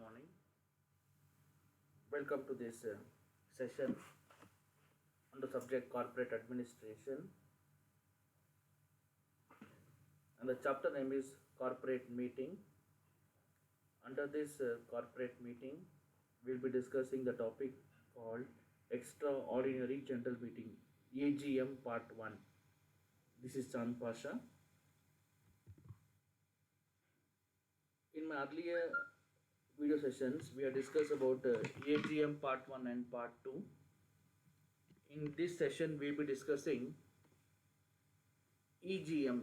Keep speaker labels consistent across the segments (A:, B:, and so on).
A: morning. Welcome to this session on the subject corporate administration, and the chapter name is corporate meeting. Under this corporate meeting, we'll be discussing the topic called extraordinary general meeting, AGM part 1. This is Chand Pasha. In my earlier video sessions, we have discussed about AGM part 1 and part 2. In this session, we'll be discussing EGM,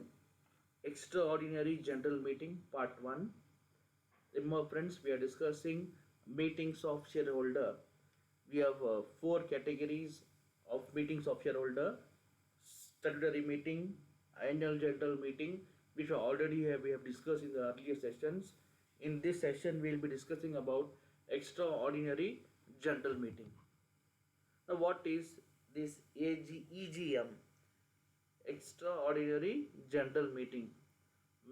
A: Extraordinary General Meeting Part 1. Remember friends, we are discussing meetings of shareholder. We have 4 categories of meetings of shareholder: statutory meeting, annual general meeting, which we have discussed in the earlier sessions. In this session, we will be discussing about extraordinary general meeting. Now, what is this EGM? Extraordinary general meeting.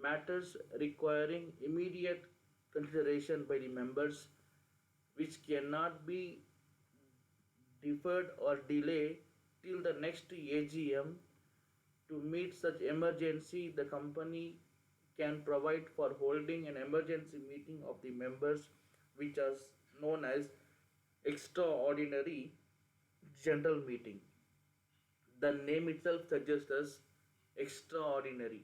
A: Matters requiring immediate consideration by the members, which cannot be deferred or delayed till the next AGM. To meet such emergency, the company can provide for holding an emergency meeting of the members, which is known as extraordinary general meeting. The name itself suggests us extraordinary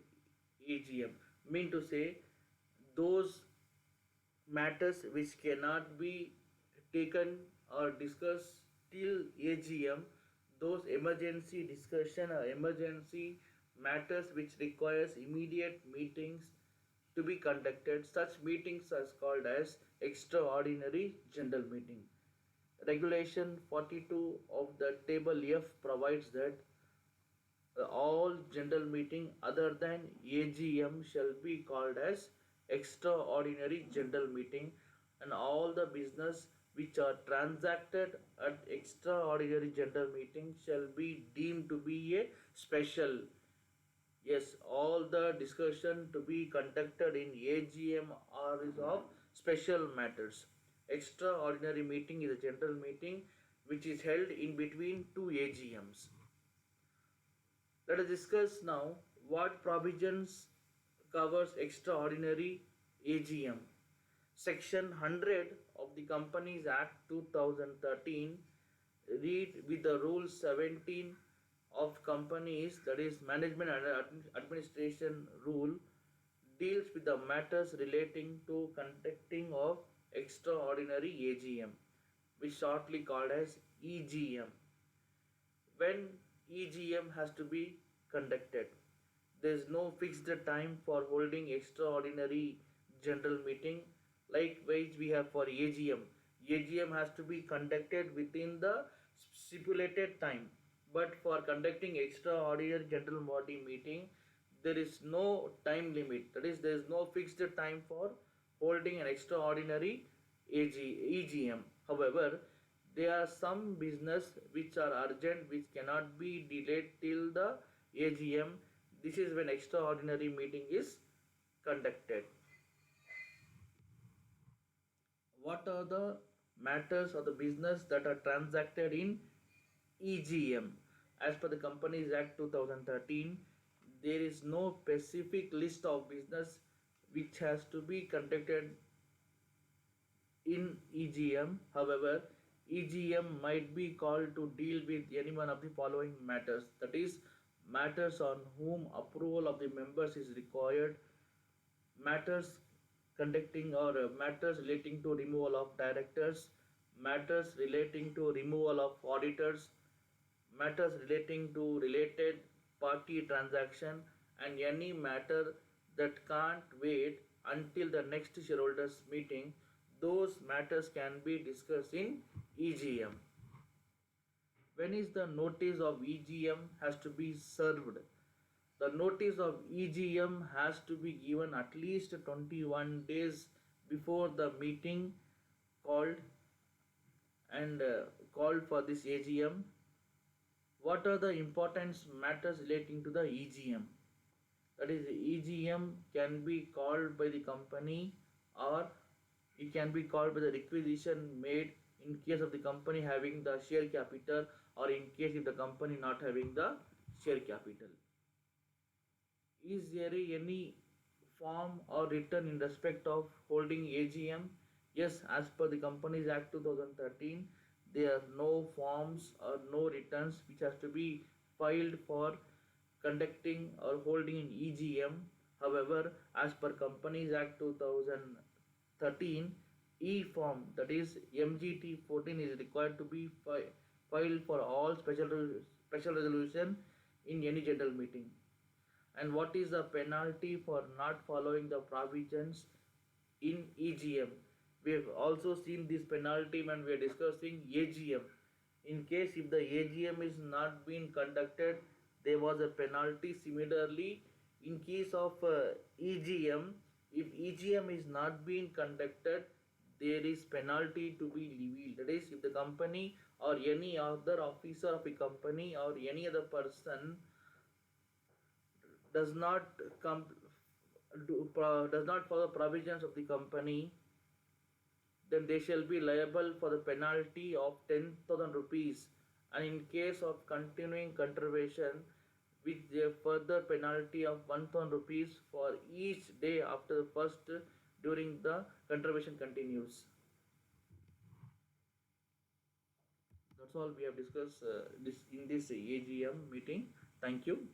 A: AGM, mean to say those matters which cannot be taken or discussed till AGM, those emergency discussion or emergency matters which requires immediate meetings to be conducted, such meetings are called as extraordinary general meeting. Regulation 42 of the table F provides that all general meeting other than AGM shall be called as extraordinary general meeting, and all the business which are transacted at extraordinary general meeting shall be deemed to be a special. Yes, all the discussion to be conducted in AGM are is of special matters. Extraordinary meeting is a general meeting which is held in between two AGMs. Let us discuss now what provisions covers extraordinary AGM. Section 100 of the Companies Act 2013 read with the Rule 17 of companies, that is management and administration rule, deals with the matters relating to conducting of extraordinary AGM, which shortly called as EGM. When EGM has to be conducted, there is no fixed time for holding extraordinary general meeting. Likewise, we have for AGM. AGM has to be conducted within the stipulated time. But for conducting extraordinary general body meeting, there is no time limit. That is, there is no fixed time for holding an extraordinary EGM. However, there are some business which are urgent, which cannot be delayed till the AGM. This is when extraordinary meeting is conducted. What are the matters or the business that are transacted in EGM? As per the Companies Act 2013, there is no specific list of business which has to be conducted in EGM. However, EGM might be called to deal with any one of the following matters, that is, matters on whom approval of the members is required, matters conducting or matters relating to removal of directors, matters relating to removal of auditors, matters relating to related party transaction, and any matter that can't wait until the next shareholders meeting. Those matters can be discussed in EGM. When is the notice of EGM has to be served? The notice of EGM has to be given at least 21 days before the meeting called called for this AGM. What are the important matters relating to the EGM? That is, EGM can be called by the company or It can be called by the requisition made in case of the company having the share capital, or in case if the company not having the share capital. Is there any form or written in respect of holding AGM? Yes, as per the Companies Act 2013, there are no forms or no returns which has to be filed for conducting or holding an EGM. However, as per Companies Act 2013, E form, that is MGT 14, is required to be filed for all special resolution in any general meeting. And what is the penalty for not following the provisions in EGM? We have also seen this penalty when we are discussing AGM. In case if the AGM is not being conducted, there was a penalty. Similarly, in case of EGM, if EGM is not being conducted, there is penalty to be levied. That is, if the company or any other officer of a company or any other person does not does not follow provisions of the company, then they shall be liable for the penalty of 10,000 rupees, and in case of continuing contravention, with a further penalty of 1,000 rupees for each day after the first during the contravention continues. That's all we have discussed this in this AGM meeting. Thank you.